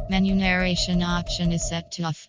Menu narration option is set to off.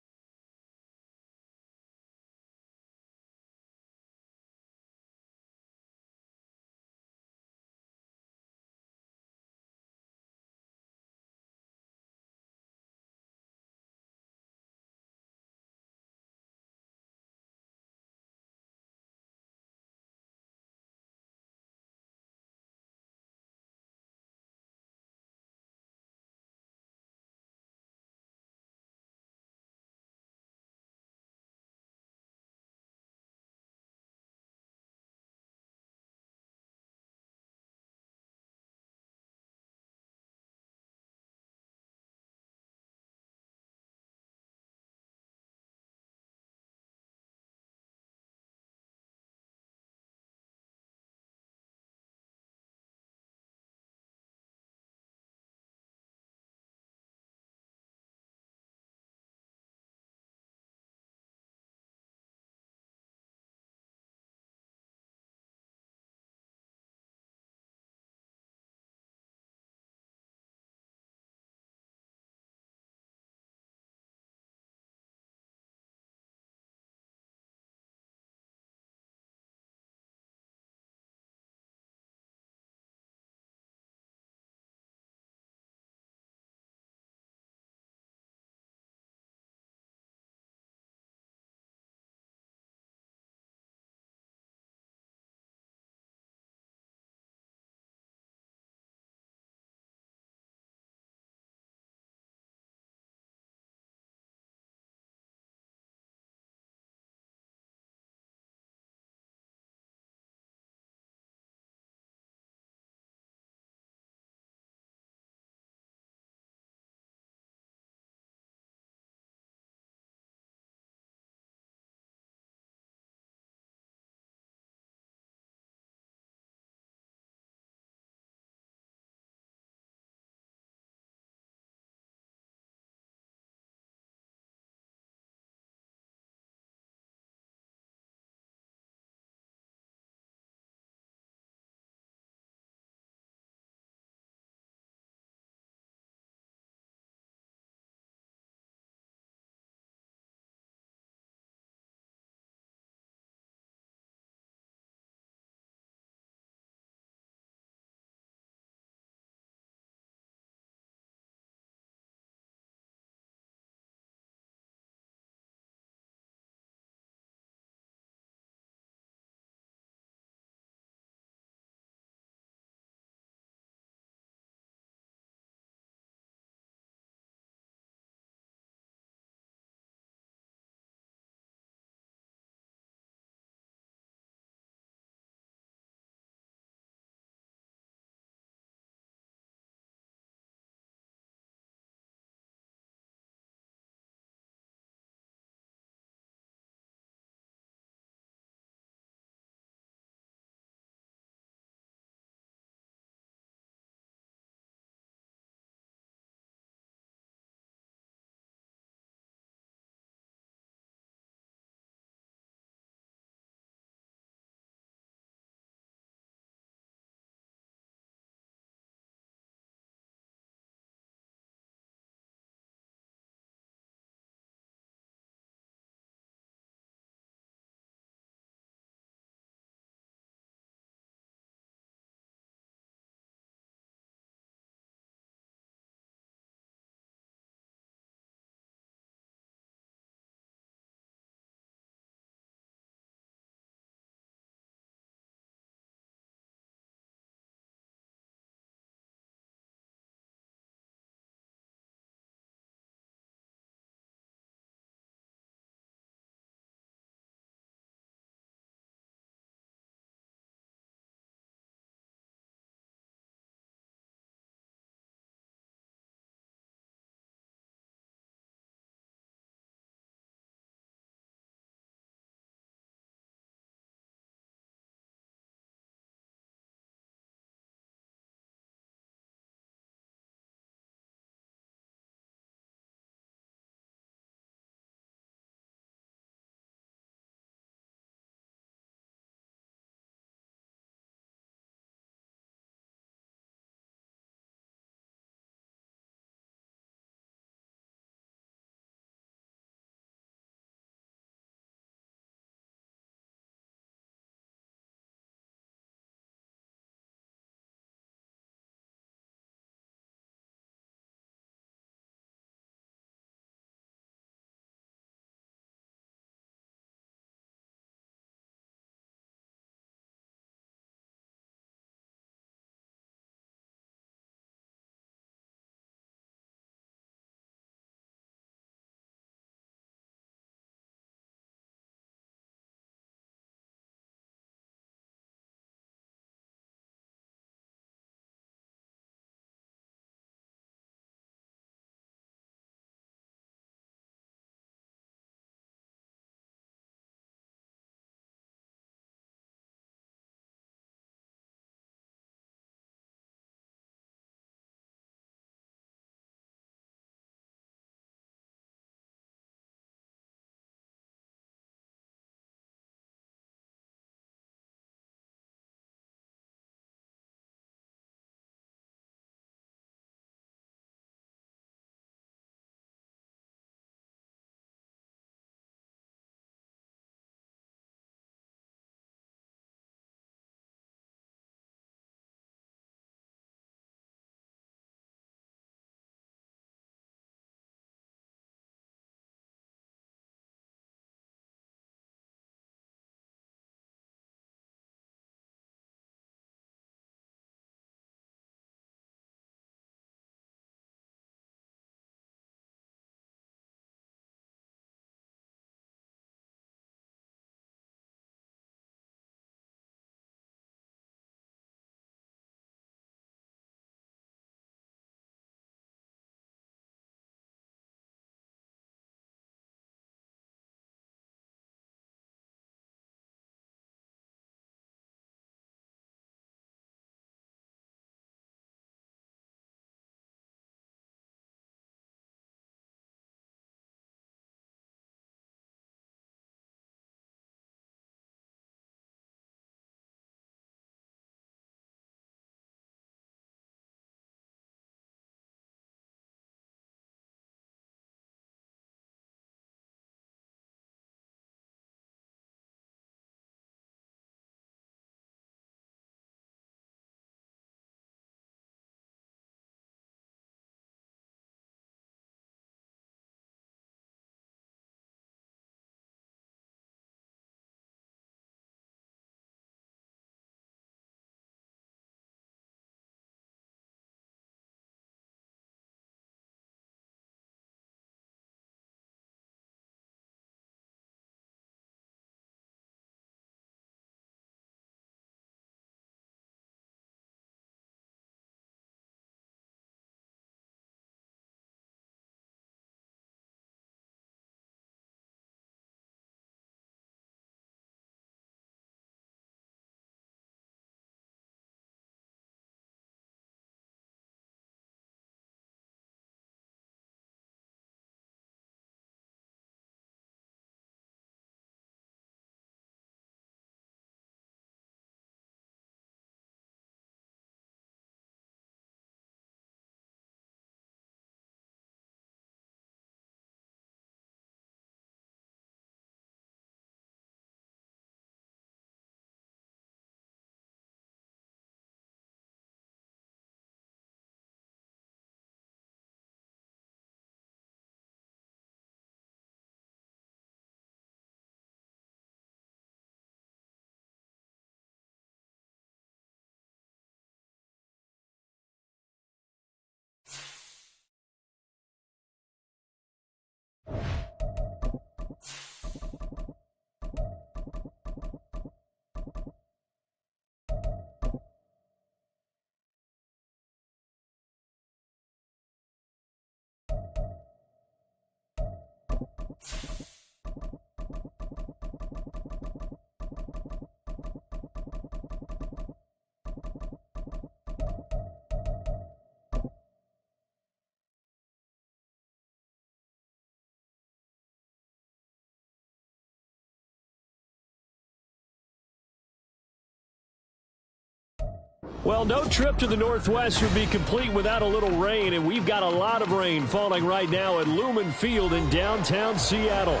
Well, no trip to the Northwest would be complete without a little rain, and we've got a lot of rain falling right now at Lumen Field in downtown Seattle.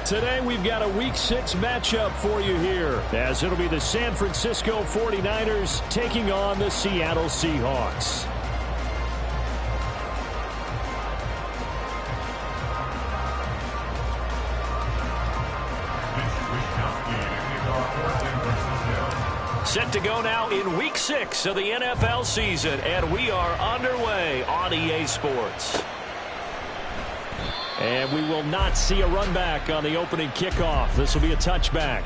Today, we've got a Week 6 matchup for you here, as it'll be the San Francisco 49ers taking on the Seattle Seahawks. Set to go now in Week 6 of the NFL season, and we are underway on EA Sports. And we will not see a run back on the opening kickoff. This will be a touchback.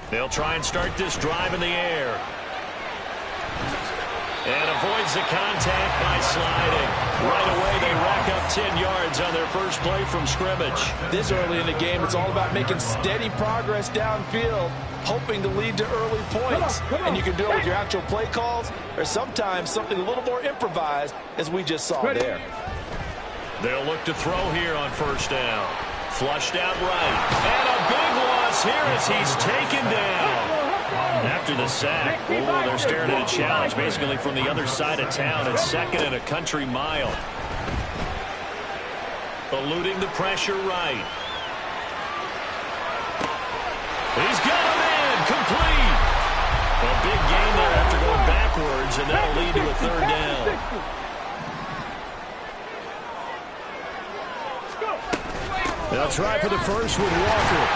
They'll try and start this drive in the air. And avoids the contact by sliding. Right away, they rack up 10 yards on their first play from scrimmage. This early in the game, it's all about making steady progress downfield, hoping to lead to early points. And you can do it with your actual play calls, or sometimes something a little more improvised, as we just saw there. They'll look to throw here on first down. Flushed out right. And a big loss here as he's taken down. After the sack, they're staring at a challenge basically from the other side of town at second and a country mile. Eluding the pressure right. He's got him in. Complete. A big gain there after going backwards, and that'll lead to a third down. They'll try for the first with Walker.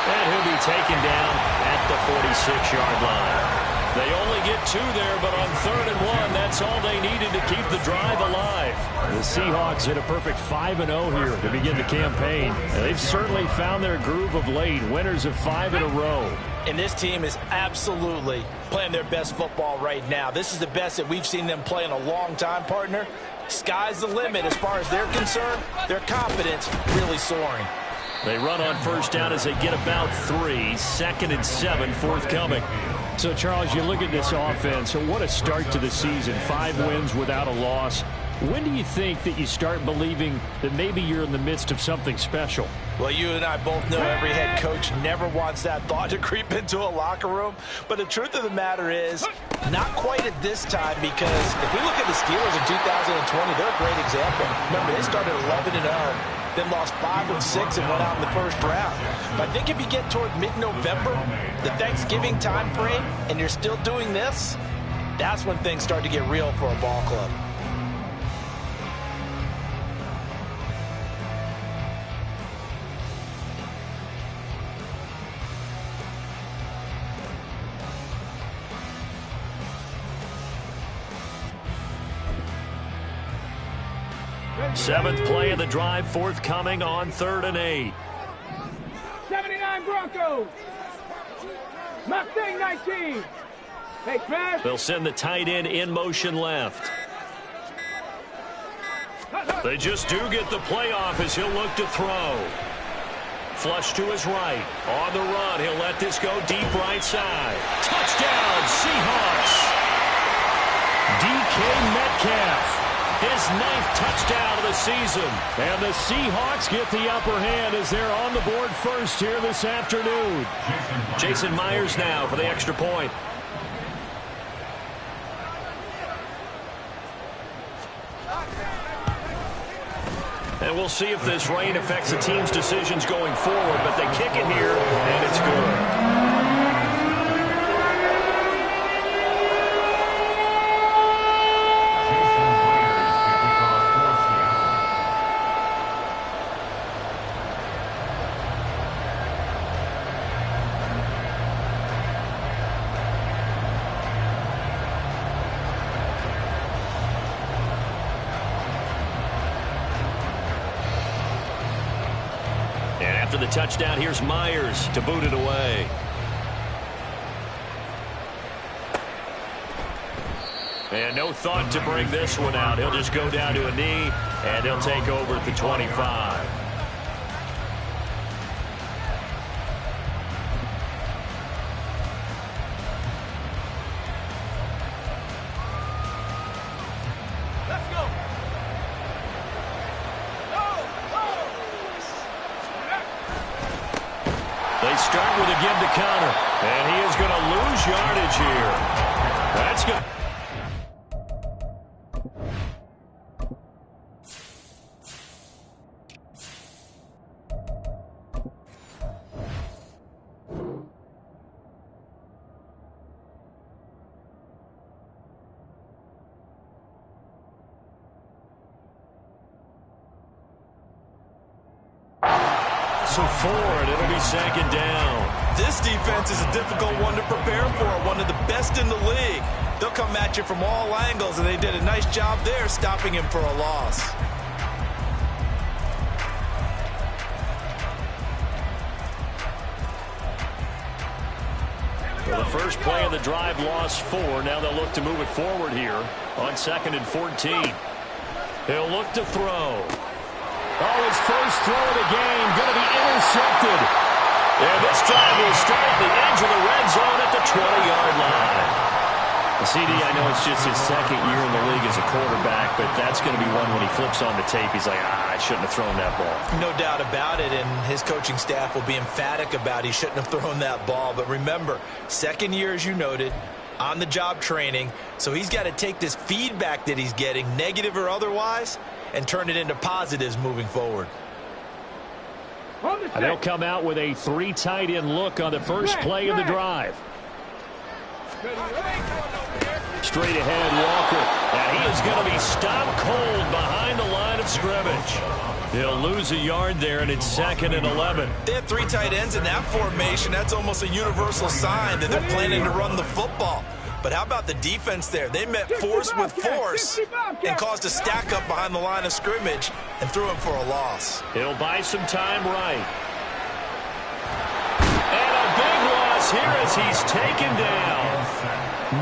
And he'll be taken down at the 46-yard line. They only get 2 there, but on 3rd and 1, that's all they needed to keep the drive alive. The Seahawks hit a perfect 5-0 here to begin the campaign. And they've certainly found their groove of late, winners of 5 in a row. And this team is absolutely playing their best football right now. This is the best that we've seen them play in a long time, partner. Sky's the limit as far as they're concerned. Their confidence really soaring. They run on first down as they get about 3. 2nd and 7 forthcoming. So, Charles, you look at this offense. So what a start to the season. 5 wins without a loss. When do you think that you start believing that maybe you're in the midst of something special? Well, you and I both know every head coach never wants that thought to creep into a locker room. But the truth of the matter is, not quite at this time, because if we look at the Steelers in 2020, they're a great example. Remember, they started 11-0, then lost 5-6 and went out in the first round. But I think if you get toward mid-November, the Thanksgiving time frame, and you're still doing this, that's when things start to get real for a ball club. Seventh play of the drive forthcoming on 3rd and 8. 79 Broncos. Mustang 19. Hey, Crash. They'll send the tight end in motion left. They just do get the play off as he'll look to throw. Flush to his right. On the run, he'll let this go deep right side. Touchdown, Seahawks. DK Metcalf. His 9th touchdown of the season. And the Seahawks get the upper hand as they're on the board first here this afternoon. Jason Myers now for the extra point. And we'll see if this rain affects the team's decisions going forward, but they kick it here, and it's good. After the touchdown, here's Myers to boot it away. And no thought to bring this one out. He'll just go down to a knee, and he'll take over at the 25. They start with a give to counter, and he is going to lose yardage here. That's good. So forward, it'll be second down. This defense is a difficult one to prepare for, one of the best in the league. They'll come at you from all angles, and they did a nice job there stopping him for a loss. Well, the first play of the drive lost 4. Now they'll look to move it forward here on 2nd and 14. He'll look to throw. Oh, his first throw of the game going to be intercepted. And this drive will start at the edge of the red zone at the 20-yard line. CD, I know it's just his second year in the league as a quarterback, but that's going to be one when he flips on the tape. He's like, I shouldn't have thrown that ball. No doubt about it, and his coaching staff will be emphatic about he shouldn't have thrown that ball. But remember, second year, as you noted, on-the-job training, so he's got to take this feedback that he's getting, negative or otherwise, and turn it into positives moving forward. And they'll come out with a 3 tight end look on the first play of the drive. Straight ahead, Walker. And he is going to be stopped cold behind the line of scrimmage. He'll lose a yard there, and it's 2nd and 11. They have 3 tight ends in that formation. That's almost a universal sign that they're planning to run the football. But how about the defense there? They met force with force and caused a stack up behind the line of scrimmage and threw him for a loss. He'll buy some time right. And a big loss here as he's taken down.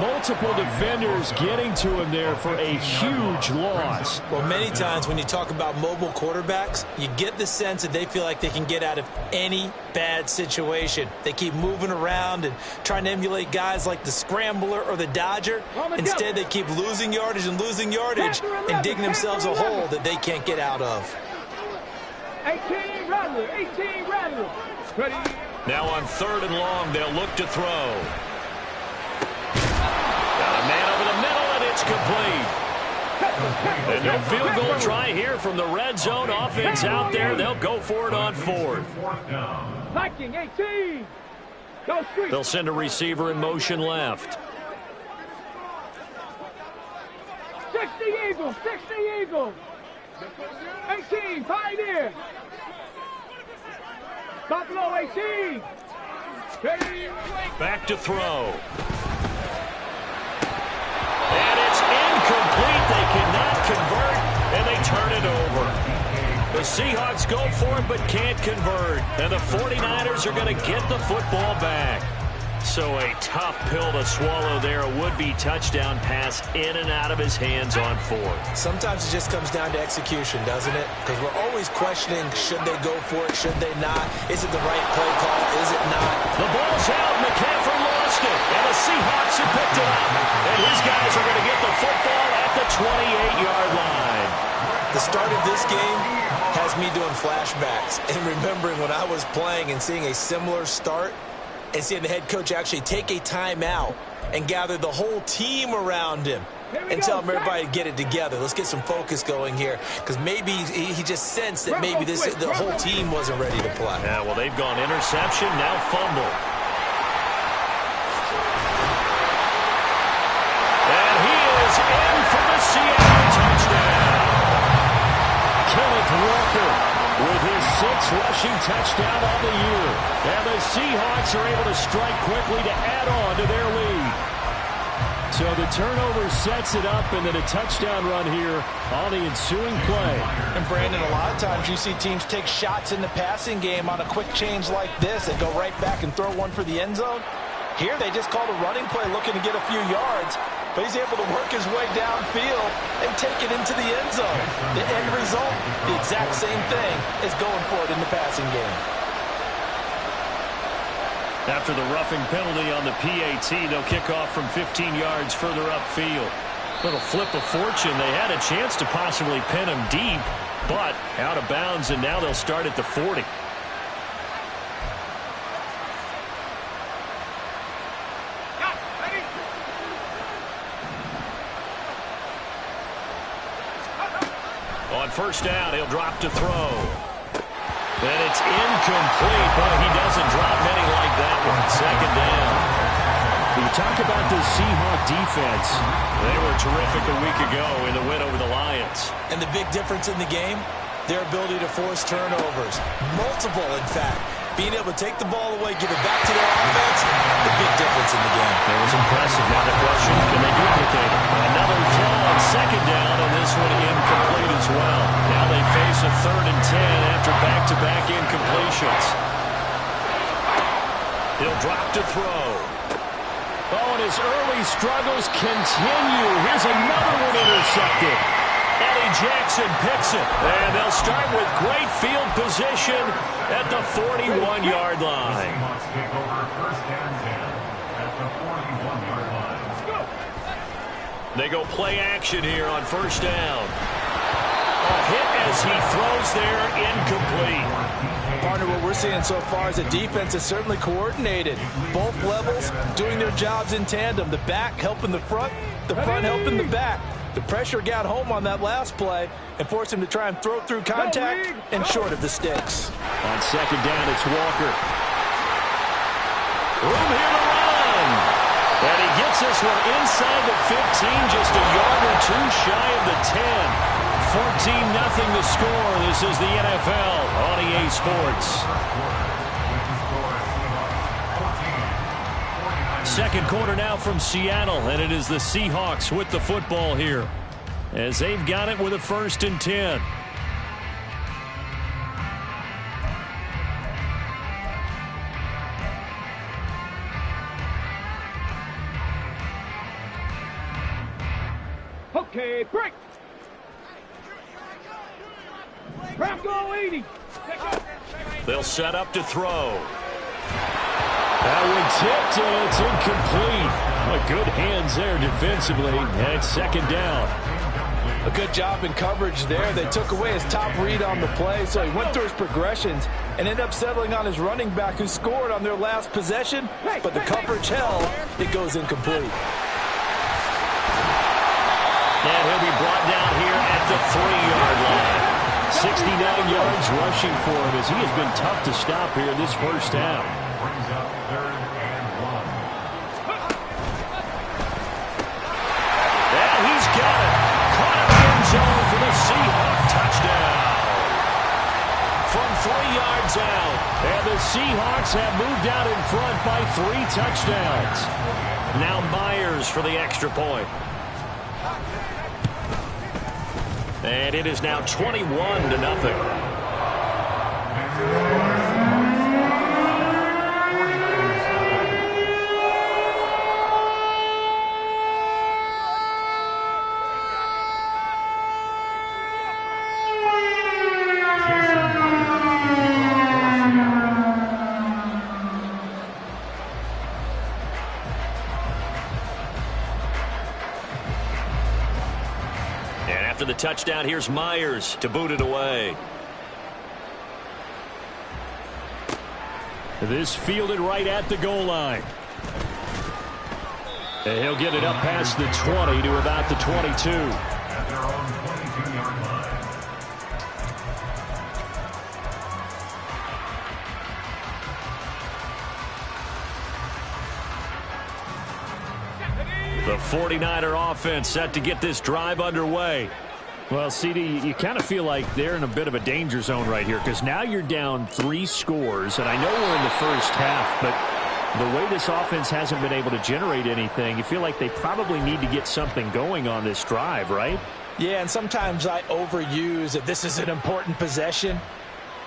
Multiple defenders getting to him there for a huge loss. Well, many times when you talk about mobile quarterbacks, you get the sense that they feel like they can get out of any bad situation. They keep moving around and trying to emulate guys like the Scrambler or the Dodger. Instead, they keep losing yardage and digging themselves a hole that they can't get out of. 18 Rattler. Ready. Now on 3rd and long, they'll look to throw. Got a man over the middle, and it's complete. And no field goal try here from the red zone. Offense out there. They'll go for it on 4th. Viking 18. Go street. They'll send a receiver in motion left. 60 Eagles. 18, Pioneer. Buffalo 18. Back to throw. And it's incomplete. They cannot convert, and they turn it over. The Seahawks go for it but can't convert. And the 49ers are going to get the football back. So a tough pill to swallow there. A would-be touchdown pass in and out of his hands on 4th. Sometimes it just comes down to execution, doesn't it? Because we're always questioning, should they go for it, should they not? Is it the right play call? Is it not? The ball's out. McCaffrey lost it. And the Seahawks have picked it up. And his guys are going to get the football at the 28-yard line. The start of this game has me doing flashbacks and remembering when I was playing and seeing a similar start and seeing the head coach actually take a timeout and gather the whole team around him and tell him everybody to get it together. Let's get some focus going here, because maybe he just sensed that maybe the whole team wasn't ready to play. Yeah, well, they've gone interception, now fumble. And he is in for the Seattle touchdown. Kenneth Walker with his 6th rushing touchdown on the year. And the Seahawks are able to strike quickly to add on to their lead. So the turnover sets it up, and then a touchdown run here on the ensuing play. And Brandon, a lot of times you see teams take shots in the passing game on a quick change like this and go right back and throw one for the end zone. Here they just called a running play looking to get a few yards, but he's able to work his way downfield and take it into the end zone. The end result, the exact same thing as going for it in the passing game. After the roughing penalty on the PAT, they'll kick off from 15 yards further upfield. Little flip of fortune. They had a chance to possibly pin him deep, but out of bounds, and now they'll start at the 40. On first down, he'll drop to throw. And it's incomplete, but he doesn't drop many like that one. Second down. When you talk about the Seahawk defense, they were terrific a week ago in the win over the Lions. And the big difference in the game, their ability to force turnovers. Multiple, in fact. Being able to take the ball away, give it back to their offense, the big difference in the game. It was impressive. Now the question, can they duplicate it? Another throw on second down, and this one incomplete as well. Now they face a 3rd and 10 after back-to-back incompletions. He'll drop to throw. Oh, and his early struggles continue. Here's another one intercepted. Eddie Jackson picks it. And they'll start with great field position at the 41-yard line. They go play action here on first down. A hit as he throws there, incomplete. Partner, what we're seeing so far is the defense is certainly coordinated. Both levels doing their jobs in tandem. The back helping the front helping the back. The pressure got home on that last play and forced him to try and throw through contact and short of the sticks. On second down, it's Walker. Room here to run. And he gets this one inside the 15, just a yard or two shy of the 10. 14-0 the score. This is the NFL on EA Sports. Second quarter now from Seattle, and it is the Seahawks with the football here as they've got it with a 1st and 10. Okay, break. Bronco 80. They'll set up to throw. That one tipped, and it's incomplete. Well, good hands there defensively, and it's second down. A good job in coverage there. They took away his top read on the play, so he went through his progressions and ended up settling on his running back who scored on their last possession, but the coverage held. It goes incomplete. And he'll be brought down here at the 3-yard line. 69 yards rushing for him as he has been tough to stop here this first half. And he's got it. Caught in the end zone for the Seahawks touchdown. From 3 yards out. And the Seahawks have moved out in front by 3 touchdowns. Now Myers for the extra point. And it is now 21-0. After the touchdown, here's Myers to boot it away. This fielded right at the goal line. And he'll get it up past the 20 to about the 22. The 49er offense set to get this drive underway. Well, CD, you kind of feel like they're in a bit of a danger zone right here because now you're down 3 scores, and I know we're in the first half, but The way this offense hasn't been able to generate anything, you feel like they probably need to get something going on this drive, right? Yeah, and sometimes I overuse that this is an important possession.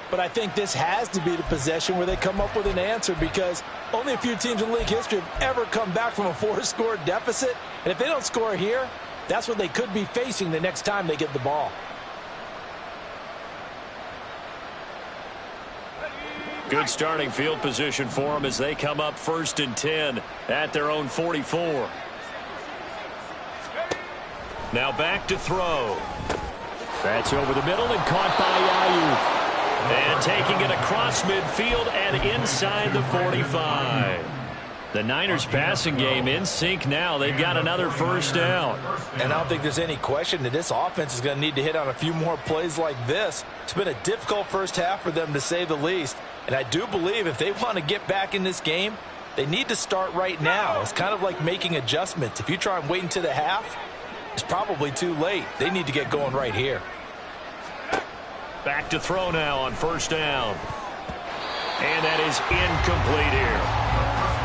But I think this has to be the possession where they come up with an answer, because only a few teams in league history have ever come back from a 4-score deficit. And if they don't score here, that's what they could be facing the next time they get the ball. Good starting field position for them as they come up 1st and 10 at their own 44. Now back to throw. That's over the middle and caught by Ayuk. And taking it across midfield and inside the 45. The Niners passing game in sync now. They've got another first down. And I don't think there's any question that this offense is going to need to hit on a few more plays like this. It's been a difficult first half for them, to say the least. And I do believe if they want to get back in this game, they need to start right now. It's kind of like making adjustments. If you try and wait until the half, it's probably too late. They need to get going right here. Back to throw now on first down. And that is incomplete here.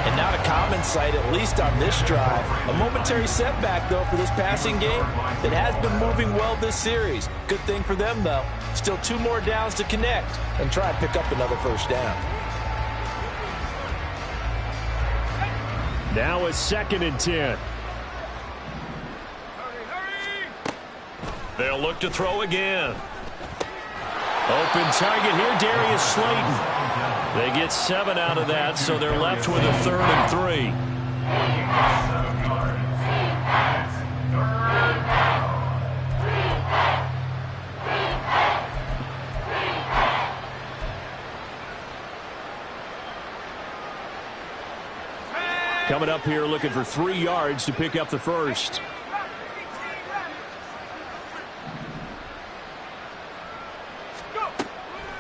And not a common sight, at least on this drive. A momentary setback, though, for this passing game that has been moving well this series. Good thing for them, though. Still 2 more downs to connect and try and pick up another first down. Now a 2nd and 10. They'll look to throw again. Open target here, Darius Slayton. They get 7 out of that, so they're left with a 3rd and 3. Coming up here looking for 3 yards to pick up the first.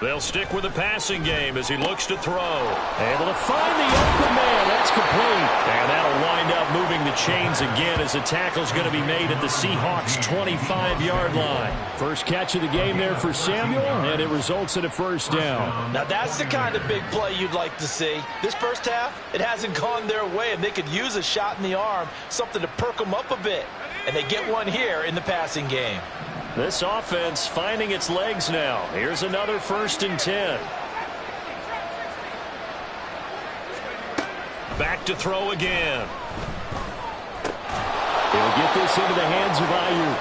They'll stick with the passing game as he looks to throw. Able to find the open man. That's complete. And that'll wind up moving the chains again as the tackle's going to be made at the Seahawks' 25-yard line. First catch of the game there for Samuel, and it results in a first down. Now that's the kind of big play you'd like to see. This first half, it hasn't gone their way, and they could use a shot in the arm, something to perk them up a bit. And they get one here in the passing game. This offense finding its legs now. Here's another 1st and 10. Back to throw again. He'll get this into the hands of Ayuk.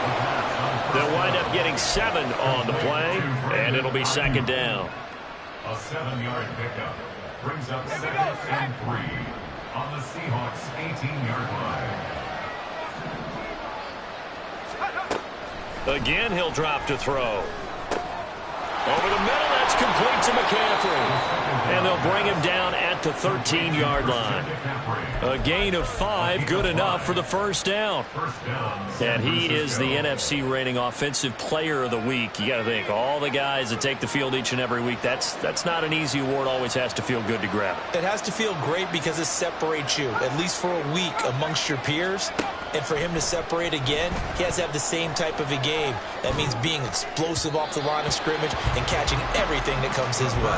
They'll wind up getting 7 on the play, and it'll be 2nd down. A 7-yard pickup brings up 2nd and 3 on the Seahawks' 18-yard line. Again, he'll drop to throw. Over the middle, that's complete to McCaffrey. And they'll bring him down at the 13-yard line. A gain of 5, good enough for the first down. And he is the NFC rating Offensive Player of the Week. You got to think, all the guys that take the field each and every week, that's not an easy award. Always has to feel good to grab. It has to feel great because it separates you, at least for a week, amongst your peers. And for him to separate again, he has to have the same type of a game. That means being explosive off the line of scrimmage and catching everything that comes his way.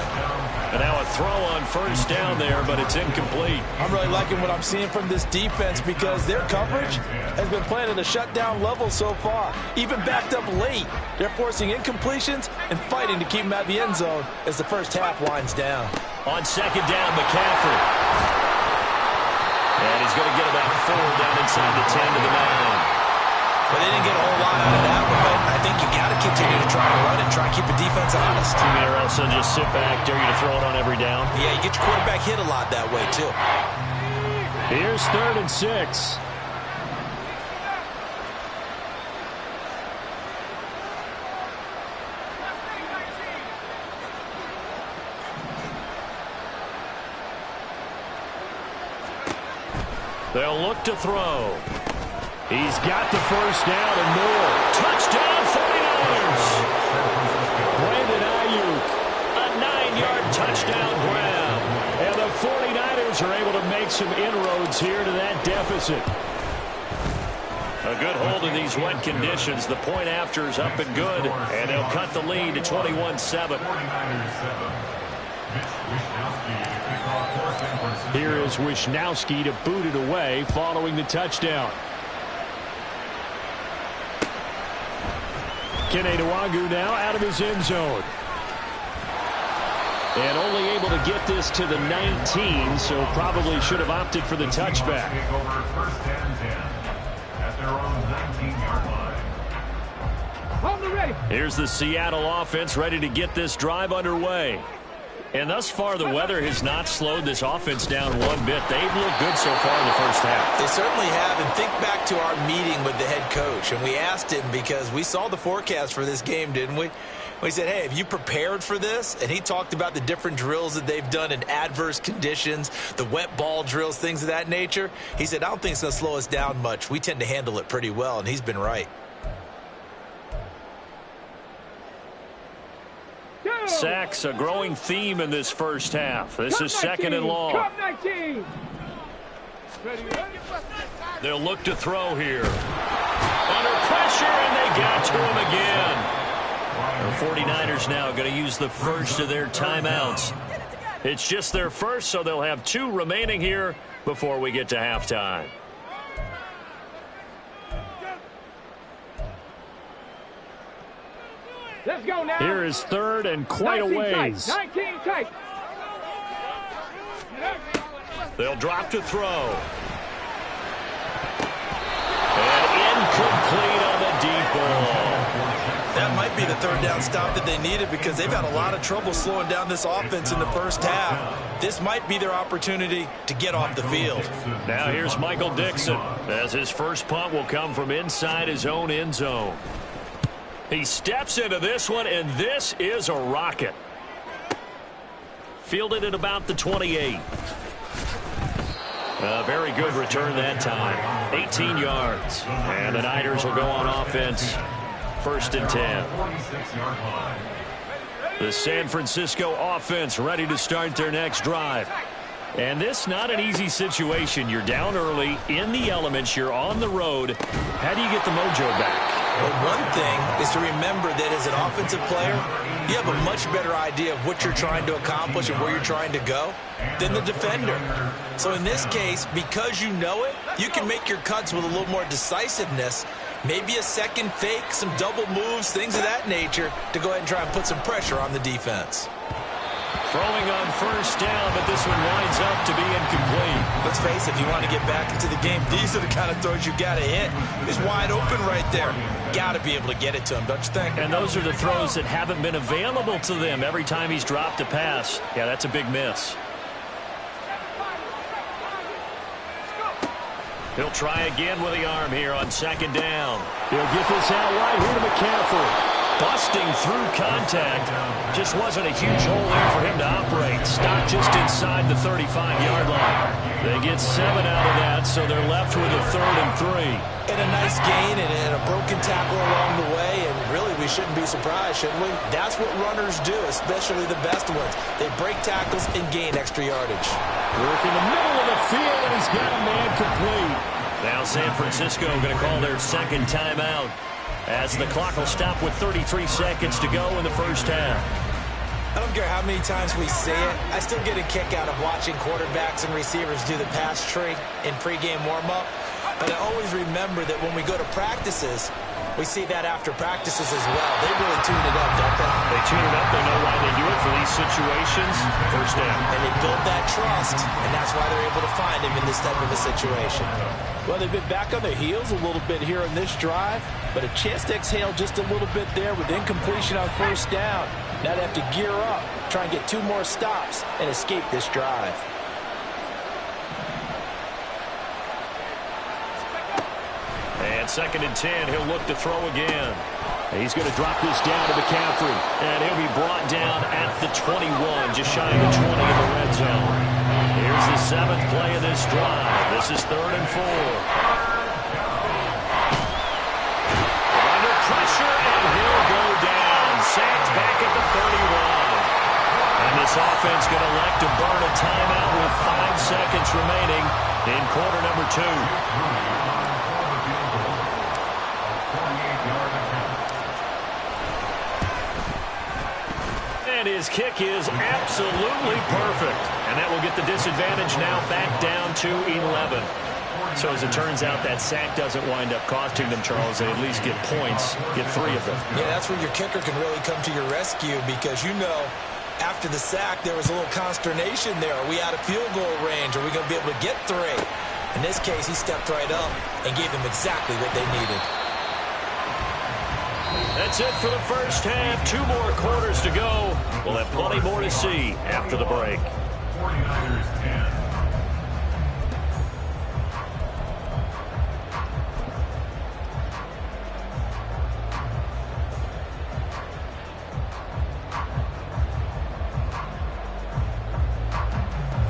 And now a throw on first down there, but it's incomplete. I'm really liking what I'm seeing from this defense because their coverage has been playing at a shutdown level so far. Even backed up late, they're forcing incompletions and fighting to keep them at the end zone as the first half winds down. On 2nd down, McCaffrey. And he's going to get about 4 down inside the 10 to the 9. But they didn't get a whole lot out of that one, but I think you got to continue to try to run and try to keep the defense honest. Or else they'll just sit back, dare you to throw it on every down. Yeah, you get your quarterback hit a lot that way, too. Here's 3rd and 6. They'll look to throw. He's got the first down and more. Touchdown 49ers. Brandon Ayuk, a 9-yard touchdown grab. And the 49ers are able to make some inroads here to that deficit. A good hold of these wet conditions. The point after is up and good. And they'll cut the lead to 21-7. 49ers 7. Mitch Wishnowsky to kick off 4th and Here is Wisnowski to boot it away following the touchdown. Kene Nwangwu now out of his end zone. And only able to get this to the 19, so probably should have opted for the touchback. Take over first and 10 at their own 19-yard line. Hold the ready. Here's the Seattle offense ready to get this drive underway. And thus far, the weather has not slowed this offense down one bit. They've looked good so far in the first half. They certainly have. And think back to our meeting with the head coach. And we asked him because we saw the forecast for this game, didn't we? We said, hey, have you prepared for this? And he talked about the different drills that they've done in adverse conditions, the wet ball drills, things of that nature. He said, I don't think it's going to slow us down much. We tend to handle it pretty well, and he's been right. Sacks, a growing theme in this first half. This is second and long. Cup 19. They'll look to throw here. Under pressure, and they got to him again. The 49ers now going to use the first of their timeouts. It's just their first, so they'll have 2 remaining here before we get to halftime. Let's go now. Here is third and quite a ways. 19 tight. They'll drop to throw. And incomplete on the deep ball. That might be the third down stop that they needed because they've had a lot of trouble slowing down this offense in the first half. This might be their opportunity to get off the field. Now here's Michael Dixon as his first punt will come from inside his own end zone. He steps into this one, and this is a rocket. Fielded at about the 28. A very good return that time. 18 yards. And the Niners will go on offense. First and 10. The San Francisco offense ready to start their next drive. And this not an easy situation. You're down early, in the elements, you're on the road. How do you get the mojo back? Well, one thing is to remember that as an offensive player, you have a much better idea of what you're trying to accomplish and where you're trying to go than the defender. So in this case, because you know it, you can make your cuts with a little more decisiveness, maybe a second fake, some double moves, things of that nature, to go ahead and try and put some pressure on the defense. Throwing on first down, but this one winds up to be incomplete. Let's face it, if you want to get back into the game, these are the kind of throws you got to hit. He's wide open right there. Got to be able to get it to him, don't you think? And those are the throws that haven't been available to them every time he's dropped a pass. Yeah, that's a big miss. He'll try again with the arm here on second down. He'll get this out right here to McCaffrey. Busting through contact. Just wasn't a huge hole there for him to operate. Stopped just inside the 35-yard line. They get 7 out of that, so they're left with a 3rd and 3. And a nice gain and a broken tackle along the way, and really we shouldn't be surprised, shouldn't we? That's what runners do, especially the best ones. They break tackles and gain extra yardage. Work in the middle of the field, and he's got a man complete. Now San Francisco going to call their second timeout, as the clock will stop with 33 seconds to go in the first half. I don't care how many times we say it, I still get a kick out of watching quarterbacks and receivers do the pass tree in pregame warm-up. But I always remember that when we go to practices, we see that after practices as well. They really tune it up, don't they? They tune it up. They know why they do it for these situations. First down. And they build that trust, and that's why they're able to find him in this type of a situation. Well, they've been back on their heels a little bit here on this drive, but a chance to exhale just a little bit there with incompletion on first down. Now they have to gear up, try and get 2 more stops, and escape this drive. And second and 10, he'll look to throw again. He's going to drop this down to McCaffrey, and he'll be brought down at the 21, just shy of the 20 in the red zone. Here's the 7th play of this drive. This is 3rd and 4. Under pressure, and he'll go down. Sacked back at the 31. And this offense going to elect to burn a timeout with 5 seconds remaining in quarter number 2. And his kick is absolutely perfect. And that will get the disadvantage now back down to 11. So as it turns out, that sack doesn't wind up costing them, Charles. They at least get points, get 3 of them. Yeah, that's where your kicker can really come to your rescue because, you know, after the sack, there was a little consternation there. Are we out of field goal range? Are we going to be able to get 3? In this case, he stepped right up and gave them exactly what they needed. That's it for the first half. 2 more quarters to go. We'll have plenty more to see after the break. 49ers 10.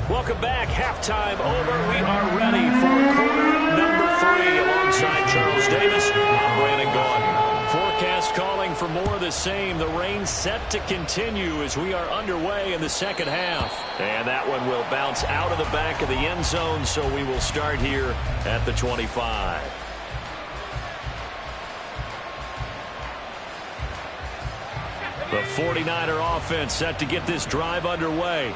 Welcome back. Halftime over. We are ready for quarter number 3 alongside Charles Davis. I'm Brandon Gaudin. Forecast calling for more of the same. The rain set to continue as we are underway in the second half. And that one will bounce out of the back of the end zone, so we will start here at the 25. The 49er offense set to get this drive underway.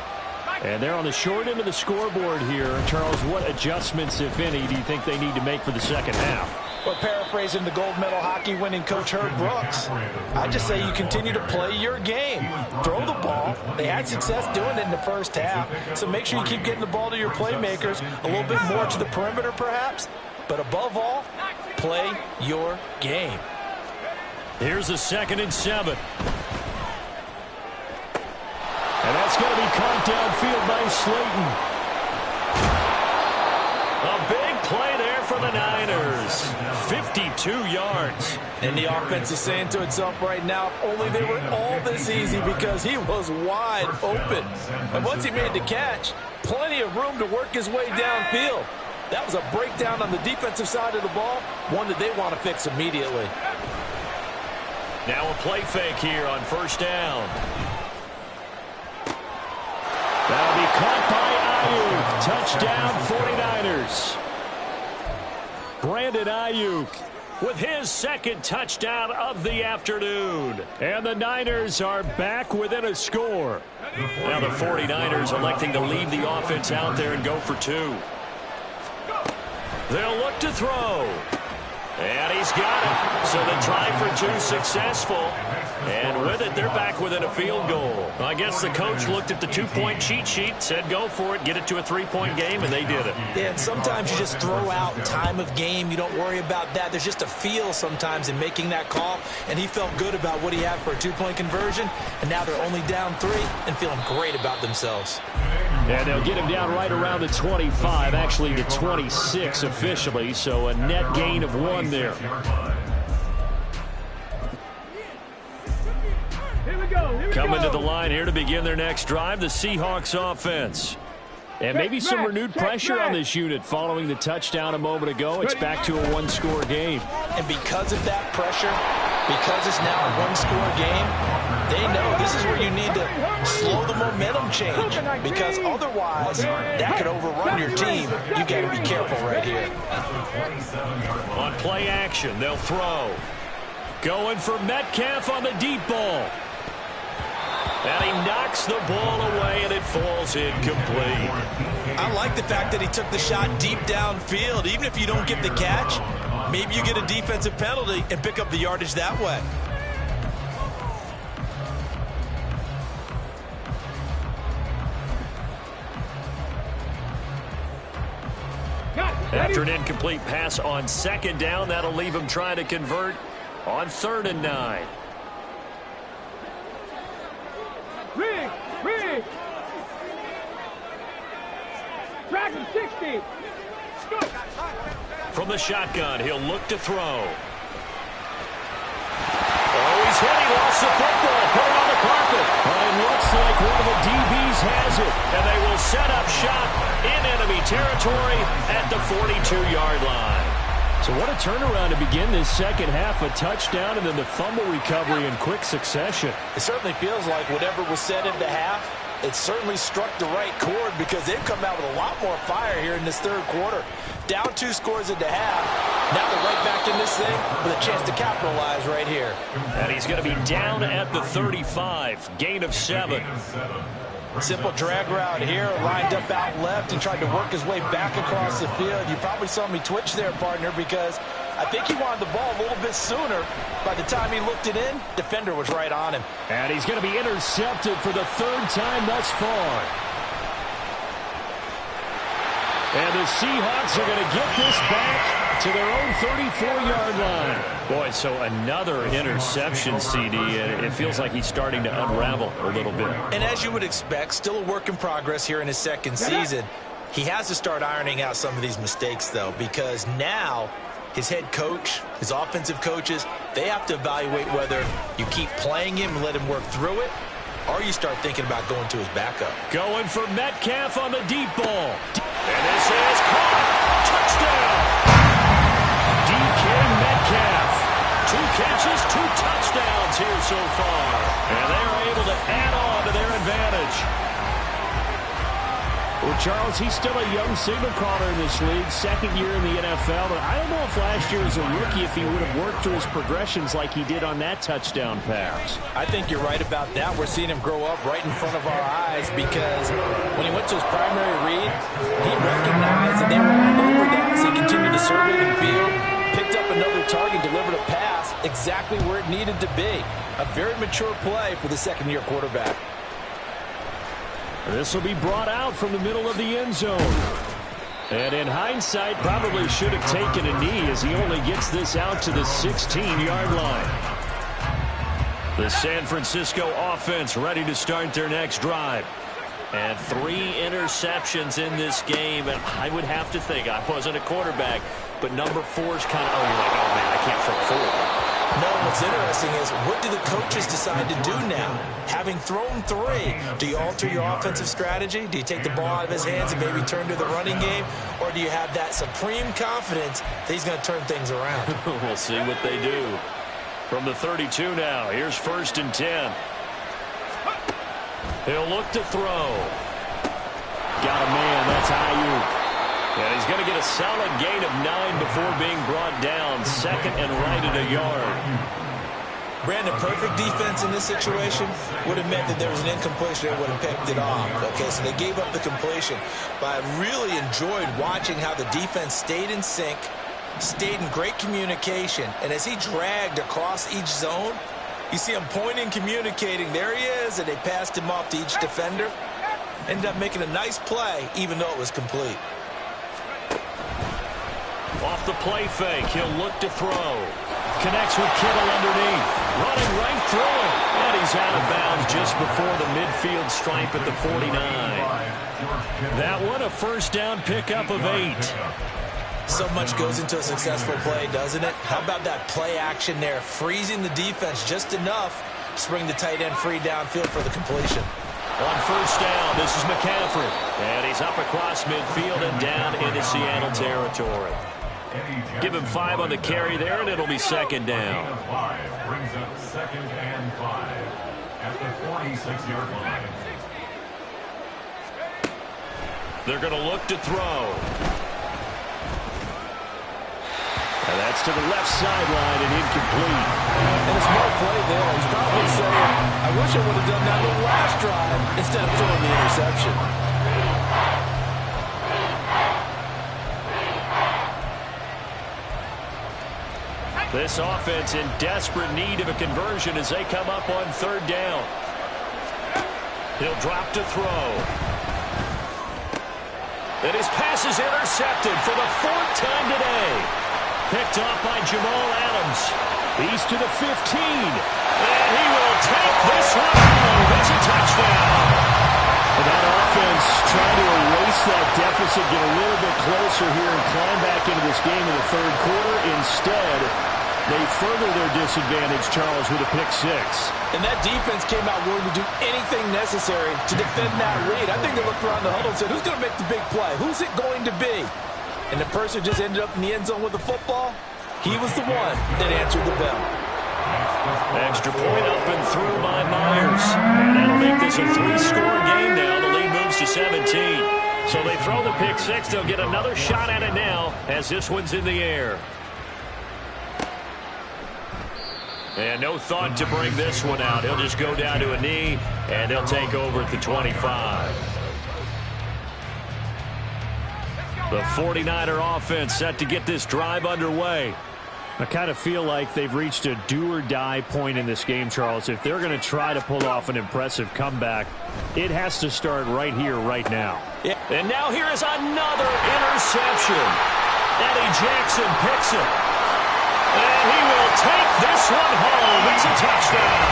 And they're on the short end of the scoreboard here. Charles, what adjustments, if any, do you think they need to make for the second half? Well, paraphrasing the gold medal hockey winning coach Herb Brooks, I just say you continue to play your game. Throw the ball. They had success doing it in the first half, so make sure you keep getting the ball to your playmakers, a little bit more to the perimeter perhaps, but above all, play your game. Here's a 2nd and 7. And that's going to be caught downfield by Slayton. A big play there for the Niners. 52 yards. And the offense is saying to itself right now, only they were all this easy because he was wide open. And once he made the catch, plenty of room to work his way downfield. That was a breakdown on the defensive side of the ball, one that they want to fix immediately. Now a play fake here on first down. That'll be caught by Ayuk. Touchdown 49ers. Brandon Ayuk with his 2nd touchdown of the afternoon. And the Niners are back within a score. Now the 49ers electing to leave the offense out there and go for 2. They'll look to throw. And he's got it. So the try for 2 successful. And with it, they're back within a field goal. I guess the coach looked at the 2-point cheat sheet, said go for it, get it to a 3-point game, and they did it. Yeah, and sometimes you just throw out time of game. You don't worry about that. There's just a feel sometimes in making that call, and he felt good about what he had for a 2-point conversion, and now they're only down 3 and feeling great about themselves. And they'll get him down right around the 25, actually the 26 officially, so a net gain of 1 there. Coming to the line here to begin their next drive, the Seahawks offense. And maybe some renewed pressure on this unit following the touchdown a moment ago. It's back to a 1-score game. And because of that pressure, because it's now a 1-score game, they know this is where you need to slow the momentum change. Because otherwise, that could overrun your team. You got to be careful right here. On play action, they'll throw. Going for Metcalf on the deep ball. And he knocks the ball away, and it falls incomplete. I like the fact that he took the shot deep downfield. Even if you don't get the catch, maybe you get a defensive penalty and pick up the yardage that way. After an incomplete pass on 2nd down, that'll leave him trying to convert on 3rd and 9. Rig! Track him 60. From the shotgun, he'll look to throw. Oh, he's hit. He lost the football. Put it on the carpet. It looks like one of the DBs has it. And they will set up shop in enemy territory at the 42-yard line. So what a turnaround to begin this second half. A touchdown and then the fumble recovery in quick succession. It certainly feels like whatever was said at the half, it certainly struck the right chord because they've come out with a lot more fire here in this third quarter. Down 2 scores at the half. Now they're right back in this thing with a chance to capitalize right here. And he's going to be down at the 35. Gain of 7. Simple drag route here, lined up out left and tried to work his way back across the field. You probably saw me twitch there, partner, because I think he wanted the ball a little bit sooner. By the time he looked it in, defender was right on him. And he's going to be intercepted for the 3rd time thus far. And the Seahawks are going to get this back to their own 34-yard line. Boy, so another interception, CD, and it feels like he's starting to unravel a little bit. And as you would expect, still a work in progress here in his 2nd season. He has to start ironing out some of these mistakes, though, because now his head coach, his offensive coaches, they have to evaluate whether you keep playing him and let him work through it, or you start thinking about going to his backup. Going for Metcalf on the deep ball. And this is caught. Touchdown. DK Metcalf. 2 catches, 2 touchdowns here so far. And they are able to add on to their advantage. Well, Charles, he's still a young signal caller in this league, 2nd year in the NFL. But I don't know if last year as a rookie, if he would have worked through his progressions like he did on that touchdown pass. I think you're right about that. We're seeing him grow up right in front of our eyes because when he went to his primary read, he recognized that they were all over that. So he continued to survey the field, picked up another target, delivered a pass exactly where it needed to be. A very mature play for the 2nd-year quarterback. This will be brought out from the middle of the end zone. And in hindsight, probably should have taken a knee as he only gets this out to the 16-yard line. The San Francisco offense ready to start their next drive. And 3 interceptions in this game. And I would have to think, I wasn't a quarterback, but number 4 is kind of, oh, you're like, oh, man, I can't throw 4. No, what's interesting is what do the coaches decide to do now? Having thrown 3, do you alter your offensive strategy? Do you take the ball out of his hands and maybe turn to the running game? Or do you have that supreme confidence that he's going to turn things around? We'll see what they do. From the 32 now, here's 1st and 10. He'll look to throw. Got a man, that's Ayuk. And he's going to get a solid gain of 9 before being brought down. 2nd and right at a yard. Brandon, perfect defense in this situation would have meant that there was an incompletion. They would have picked it off. Okay, so they gave up the completion. But I really enjoyed watching how the defense stayed in sync, stayed in great communication. And as he dragged across each zone, you see him pointing, communicating. There he is, and they passed him off to each defender. Ended up making a nice play, even though it was complete. Off the play fake, he'll look to throw. Connects with Kittle underneath. Running right through it. And he's out of bounds just before the midfield stripe at the 49. That one, a 1st down pickup of 8. So much goes into a successful play, doesn't it? How about that play action there? Freezing the defense just enough to bring the tight end free downfield for the completion. On 1st down, this is McCaffrey. And he's up across midfield and down into Seattle territory. Give him 5 on the carry there, and it'll be 2nd down. 5 brings up 2nd and 5 at the 46-yard line. They're going to look to throw. And that's to the left sideline and incomplete. And a smart play there. He's probably saying, I wish I would have done that on the last drive instead of throwing the interception. This offense in desperate need of a conversion as they come up on 3rd down. He'll drop to throw. And his pass is intercepted for the 4th time today. Picked off by Jamal Adams. He's to the 15. And he will take this one home. It's a touchdown. And that offense trying to erase that deficit, get a little bit closer here and climb back into this game in the 3rd quarter. Instead, they further their disadvantage, Charles, with a pick 6. And that defense came out willing to do anything necessary to defend that lead. I think they looked around the huddle and said, who's going to make the big play? Who's it going to be? And the person just ended up in the end zone with the football. He was the one that answered the bell. Extra point up and through by Myers. And that'll make this a 3-score game throw the pick six. They'll get another shot at it now as this one's in the air. And no thought to bring this one out. He'll just go down to a knee, and they'll take over at the 25. The 49er offense set to get this drive underway. I kind of feel like they've reached a do-or-die point in this game, Charles. If they're going to try to pull off an impressive comeback, it has to start right here, right now. Yeah. And now here is another interception. Eddie Jackson picks it. And he will take this one home. It's a touchdown.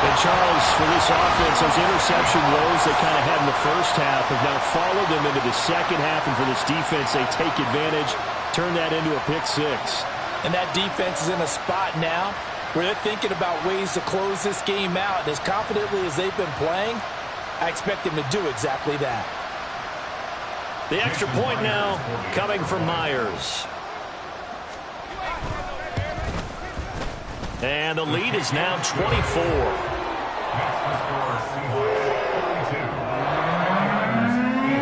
And Charles, for this offense, those interception woes they kind of had in the first half have now followed them into the second half. And for this defense, they take advantage, turn that into a pick six. And that defense is in a spot now where they're thinking about ways to close this game out. And as confidently as they've been playing, I expect them to do exactly that. The extra point now coming from Myers. And the lead is now 24. Next to score, Seahawks 32. Myers 18.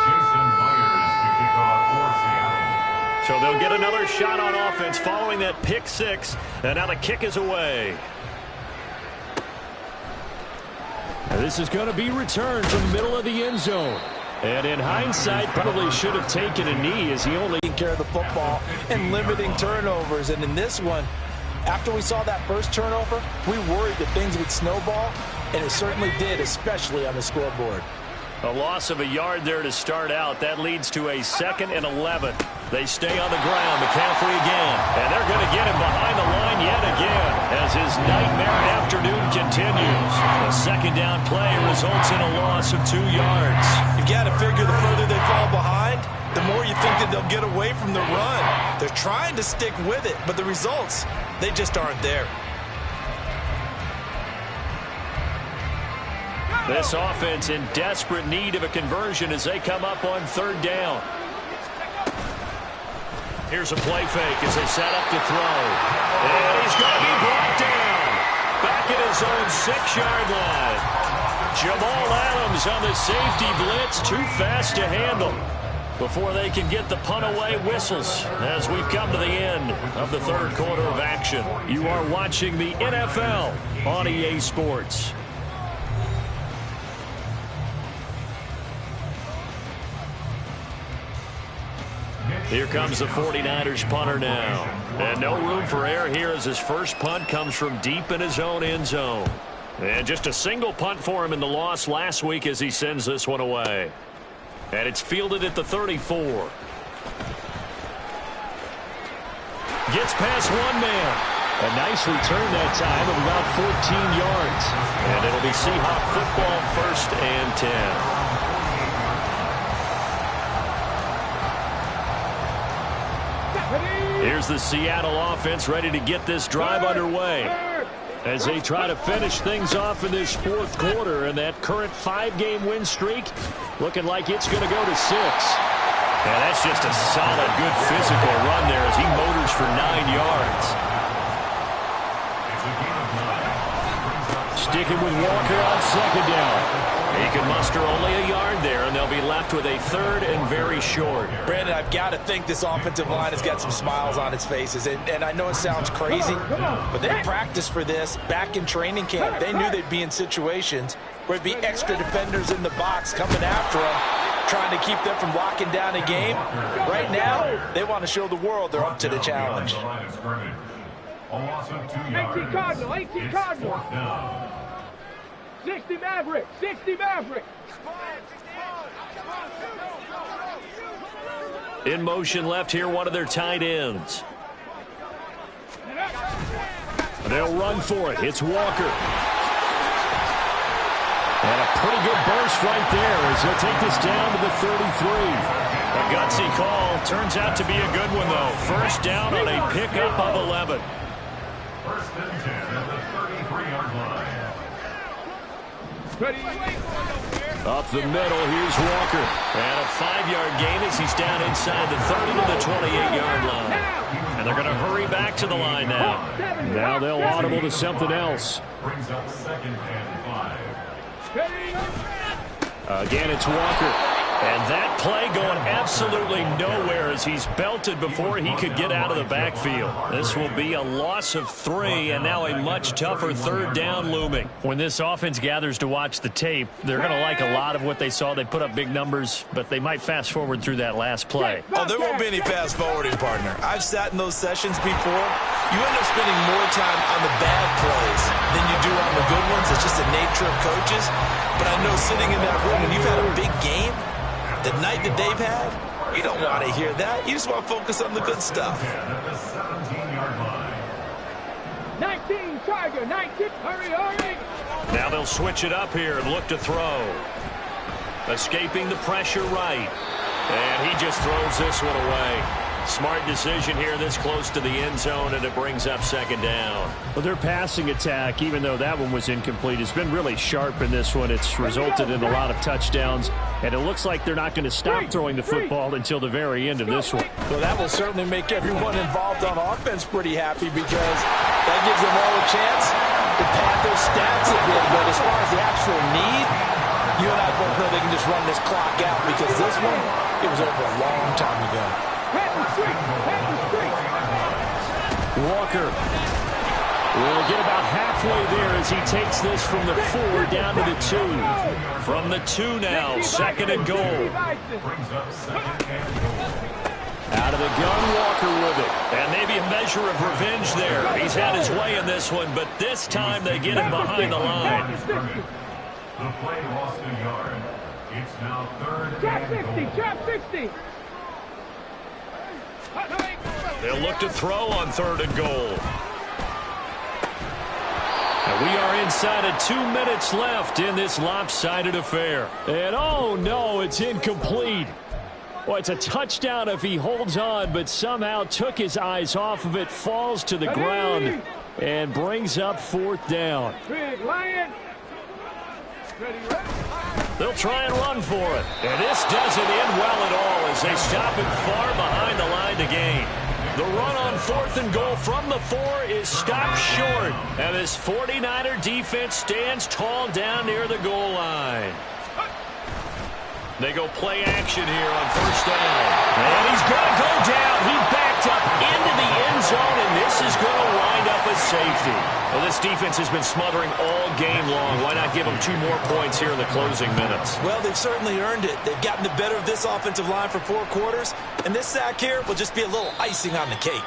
Jason Myers to kick off for Seattle. So they'll get another shot on offense following that pick six. And now the kick is away. This is going to be returned from the middle of the end zone. And in hindsight, probably should have taken a knee as he only Taking care of the football and limiting turnovers. And in this one, after we saw that first turnover, we worried that things would snowball, and it certainly did, especially on the scoreboard. A loss of a yard there to start out. That leads to a 2nd and 11. They stay on the ground. McCaffrey again. And they're going to get him behind the line yet again as his nightmare afternoon continues. A second down play results in a loss of 2 yards. You've got to figure the further they fall behind, the more you think that they'll get away from the run. They're trying to stick with it, but the results, they just aren't there. This offense in desperate need of a conversion as they come up on 3rd down. Here's a play fake as they set up to throw. And he's going to be brought down. Back at his own 6-yard line. Jamal Adams on the safety blitz. Too fast to handle. Before they can get the punt away, whistles as we've come to the end of the 3rd quarter of action. You are watching the NFL on EA Sports. Here comes the 49ers punter now. And no room for error here as his first punt comes from deep in his own end zone. And just a single punt for him in the loss last week as he sends this one away. And it's fielded at the 34. Gets past one man. a nice return that time of about 14 yards. And it'll be Seahawk football, 1st and 10. Here's the Seattle offense ready to get this drive underway as they try to finish things off in this 4th quarter, and that current 5-game win streak looking like it's going to go to 6. And that's just a solid, good physical run there as he motors for 9 yards. Sticking with Walker on 2nd down. He can muster only a yard there, and they'll be left with a 3rd and very short. Brandon, I've got to think this offensive line has got some smiles on its faces. And I know it sounds crazy, but they practiced for this back in training camp. They knew they'd be in situations where it'd be extra defenders in the box coming after them, trying to keep them from locking down a game. Right now, they want to show the world they're up to the challenge. A loss of 2 yards. 18 Cardinal, 18 Cardinal. 4th down. 60 Maverick, 60 Maverick. In motion left here, one of their tight ends. They'll run for it. It's Walker. And a pretty good burst right there as he'll take this down to the 33. A gutsy call. Turns out to be a good one, though. 1st down on a pickup of 11. 1st and 10 at the 33-yard line. Up the middle, here's Walker. And a 5-yard gain as he's down inside the 30 to the 28-yard line. And they're going to hurry back to the line now. Now they'll audible to something else. Brings up 2nd and 5. Again, it's Walker. And that play going absolutely nowhere as he's belted before he could get out of the backfield. This will be a loss of 3 and now a much tougher 3rd down looming. When this offense gathers to watch the tape, they're going to like a lot of what they saw. They put up big numbers, but they might fast forward through that last play. Oh, there won't be any fast forwarding, partner. I've sat in those sessions before. You end up spending more time on the bad plays than you do on the good ones. It's just the nature of coaches. But I know sitting in that room, when you've had a big game, the night that they've had, you don't want to hear that. You just want to focus on the good stuff. At the 17-yard line. 19, Tiger, 19. Hurry, hurry. Now they'll switch it up here and look to throw. Escaping the pressure right. And he just throws this one away. Smart decision here this close to the end zone, and it brings up 2nd down. Well, their passing attack, even though that one was incomplete, has been really sharp in this one. It's resulted in a lot of touchdowns, and it looks like they're not going to stop throwing the football until the very end of this one. Well, that will certainly make everyone involved on offense pretty happy because that gives them all a chance to pad their stats a bit. But as far as the actual need, you and I both know they can just run this clock out because this one, it was over a long time ago. Walker will get about halfway there as he takes this from the 4 down to the 2. From the 2 now, 2nd and goal. Brings up 2nd and goal. Out of the gun, Walker with it. And maybe a measure of revenge there. He's had his way in this one, but this time they get him behind the line. The play lost a yard. It's now 3rd Trap and 60, goal. trap 60. They'll look to throw on 3rd and goal. And we are inside of 2 minutes left in this lopsided affair. And oh no, it's incomplete. Well, it's a touchdown if he holds on, but somehow took his eyes off of it, falls to the ground, and brings up 4th down. Big Lion. Ready, ready. They'll try and run for it. And this doesn't end well at all as they stop it far behind the line to gain. The run on 4th and goal from the 4 is stopped short. And this 49er defense stands tall down near the goal line. They go play action here on 1st down. And he's going to go down. He backed up into the end zone, and this is going to wind up a safety. Well, this defense has been smothering all game long. Why not give them 2 more points here in the closing minutes? Well, they've certainly earned it. They've gotten the better of this offensive line for 4 quarters, and this sack here will just be a little icing on the cake.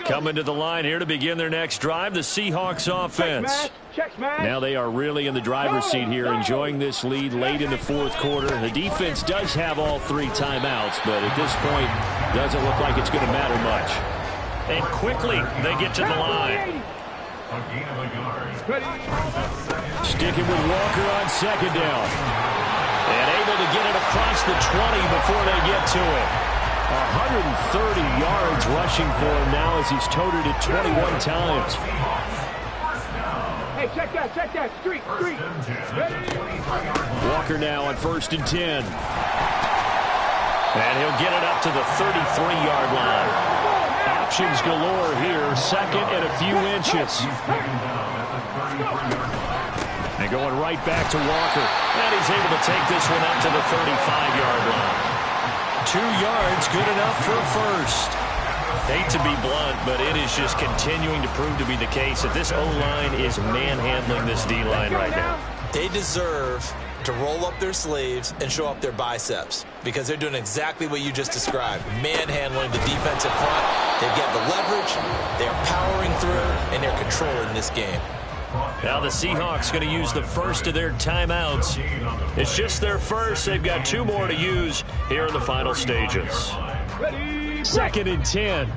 Coming to the line here to begin their next drive, the Seahawks offense. Now they are really in the driver's seat here, enjoying this lead late in the 4th quarter. The defense does have all 3 timeouts, but at this point, doesn't look like it's going to matter much. And quickly, they get to the line. A gain of a yard. Sticking with Walker on 2nd down. And able to get it across the 20 before they get to it. 130 yards rushing for him now as he's toted it 21 times. Hey, check that. Street. Walker now on 1st and 10. And he'll get it up to the 33-yard line. Options galore here, 2nd and a few inches. And going right back to Walker. And he's able to take this one up to the 35-yard line. 2 yards, good enough for a first. Hate to be blunt, but it is just continuing to prove to be the case that this O-line is manhandling this D-line right now. They deserve to roll up their sleeves and show up their biceps because they're doing exactly what you just described, manhandling the defensive front. They've got the leverage, they're powering through, and they're controlling this game. Now the Seahawks going to use the first of their timeouts. It's just their first. They've got 2 more to use here in the final stages. 2nd and 10.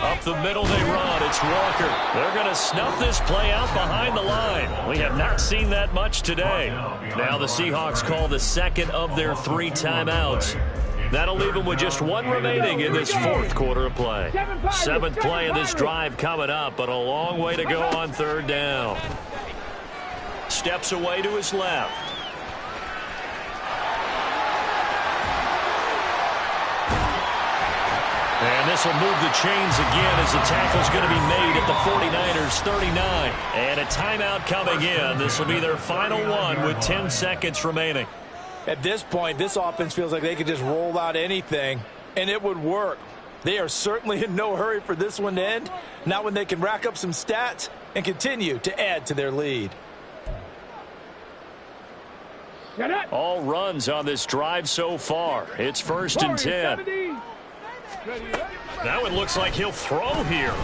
Up the middle they run. It's Walker. They're going to snuff this play out behind the line. We have not seen that much today. Now the Seahawks call the 2nd of their 3 timeouts. That'll leave them with just one remaining in this fourth quarter of play. Seventh play of this drive coming up, but a long way to go on third down. Steps away to his left. And this will move the chains again as the tackle's going to be made at the 49ers 39. And a timeout coming in. This will be their final one with 10 seconds remaining. At this point, this offense feels like they could just roll out anything, and it would work. They are certainly in no hurry for this one to end, not when they can rack up some stats and continue to add to their lead. All runs on this drive so far. It's 1st and 10. Now it looks like he'll throw here.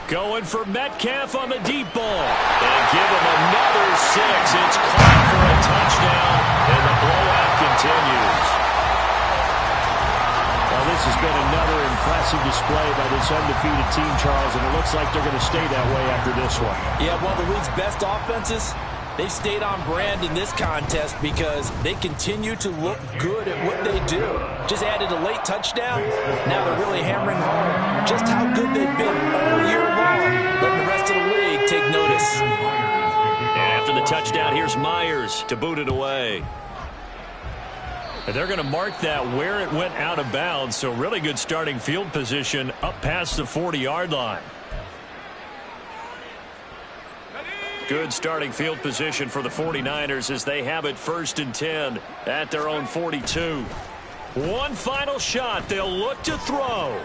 Going for Metcalf on the deep ball. And give him another 6. It's caught for a touchdown, and the blowout continues. Well, this has been another impressive display by this undefeated team, Charles, and it looks like they're going to stay that way after this one. Yeah, one of the league's best offenses. They stayed on brand in this contest because they continue to look good at what they do. Just added a late touchdown. Now they're really hammering home just how good they've been all year long. Letting the rest of the league take notice. After the touchdown, here's Myers to boot it away. And they're going to mark that where it went out of bounds, so really good starting field position up past the 40-yard line. Good starting field position for the 49ers as they have it 1st and 10 at their own 42. One final shot. They'll look to throw.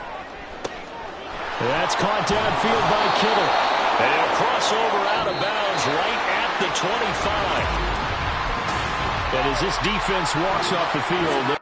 That's caught downfield by Kittle. And a crossover out of bounds right at the 25. And as this defense walks off the field,